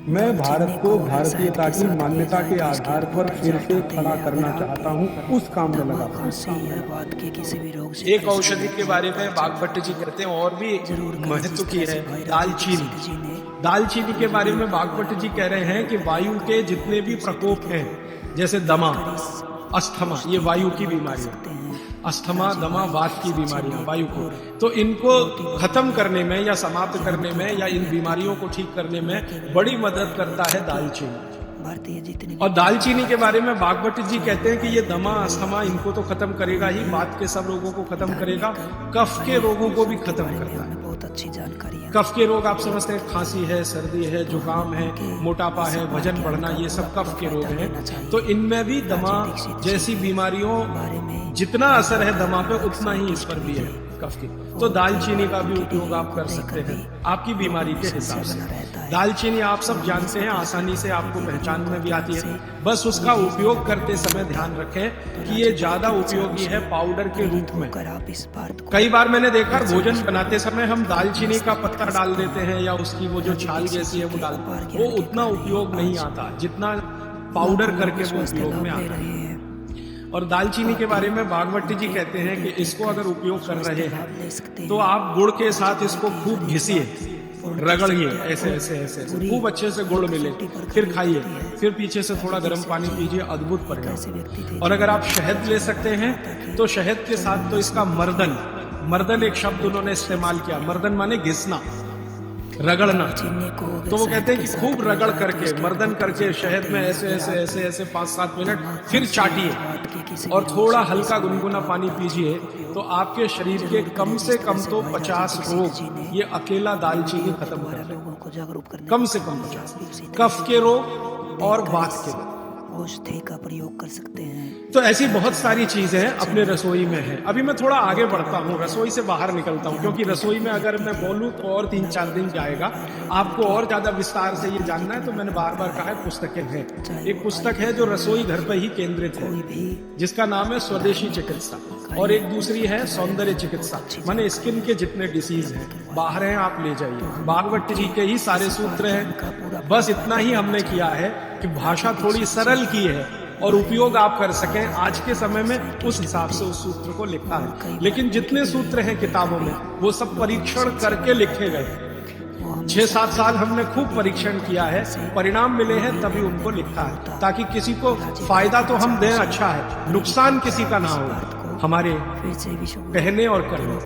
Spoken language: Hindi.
मैं भारत को भारतीयता की मान्यता के आधार पर फिर से खड़ा करना चाहता हूँ, उस काम में लगा हूँ। एक औषधि के बारे में बागभट्ट जी कहते हैं और भी महत्व की है, दालचीनी। दालचीनी के बारे में बागभट्ट जी कह रहे हैं कि वायु के जितने भी प्रकोप हैं, जैसे दमा, अस्थमा, ये वायु की बीमारियां, अस्थमा, दमा, वात की बीमारियां वायु को, तो इनको खत्म करने में या समाप्त करने में या इन बीमारियों को ठीक करने में बड़ी मदद करता है दालचीनी। और दालचीनी के बारे में बागभट्ट जी कहते हैं कि ये दमा, अस्थमा, इनको तो खत्म करेगा ही, वात के सब रोगों को खत्म करेगा, कफ के रोगों को भी खत्म करता है। बहुत अच्छी जानकारी है। कफ के रोग आप समझते हैं, खांसी है, सर्दी है, जुकाम है, मोटापा है, वजन बढ़ना, ये सब कफ के रोग हैं। तो इनमें भी दमा जैसी बीमारियों जितना असर है दमा पे, उतना ही इस पर भी है कफ की। तो दालचीनी का भी उपयोग आप कर सकते हैं आपकी बीमारी के हिसाब से। दालचीनी आप सब जानते हैं, आसानी से आपको पहचान में भी आती है। बस उसका उपयोग करते समय ध्यान रखें कि ये ज्यादा उपयोगी है पाउडर के रूप में। कई बार मैंने देखा भोजन बनाते समय हम दालचीनी का पत्ता डाल देते हैं या उसकी वो जो छाल जैसी है वो डालते हैं, वो उतना उपयोग नहीं आता जितना पाउडर करके वो उपयोग में आता है। और दालचीनी के बारे में बागभट्ट जी कहते हैं कि इसको अगर उपयोग कर रहे हैं तो आप गुड़ के साथ इसको खूब घिसिए, रगड़िए, ऐसे ऐसे ऐसे खूब अच्छे से गुड़ मिले, फिर खाइए, फिर पीछे से थोड़ा गर्म पानी पीजिए, अद्भुत परिणाम। और अगर आप शहद ले सकते हैं तो शहद के साथ तो इसका मर्दन एक शब्द उन्होंने इस्तेमाल किया, मर्दन माने घिसना, रगड़ना। तो वो कहते हैं कि खूब रगड़ करके, मर्दन करके शहद में ऐसे ऐसे ऐसे ऐसे 5-7 मिनट, फिर चाटिए और थोड़ा हल्का गुनगुना पानी पीजिए, तो आपके शरीर के कम से कम तो 50 रोग ये अकेला दालचीनी खत्म कर देगा, कम से कम 50 कफ के रोग और वात के रोग। औषधि का प्रयोग कर सकते हैं। तो ऐसी बहुत सारी चीजें अपने रसोई में है। अभी मैं थोड़ा आगे बढ़ता हूँ, रसोई से बाहर निकलता हूँ, क्योंकि रसोई में अगर मैं बोलूँ तो और 3-4 दिन जाएगा। आपको और ज्यादा विस्तार से ये जानना है तो मैंने बार बार कहा है, पुस्तकें हैं। एक पुस्तक है जो रसोई घर पर ही केंद्रित है, जिसका नाम है स्वदेशी चिकित्सा, और एक दूसरी है सौंदर्य चिकित्सा, माने स्किन के जितने डिसीज हैं बाहर हैं आप ले जाइए। बागभट्ट जी के ही सारे सूत्र हैं। बस इतना ही हमने किया है कि भाषा थोड़ी सरल की है और उपयोग आप कर सकें आज के समय में, उस हिसाब से उस सूत्र को लिखा है। लेकिन जितने सूत्र हैं किताबों में वो सब परीक्षण करके लिखे गए। 6-7 साल हमने खूब परीक्षण किया है, परिणाम मिले हैं तभी उनको लिखा है, ताकि किसी को फायदा तो हम दें, अच्छा है, नुकसान किसी का ना हो हमारे कहने और करने।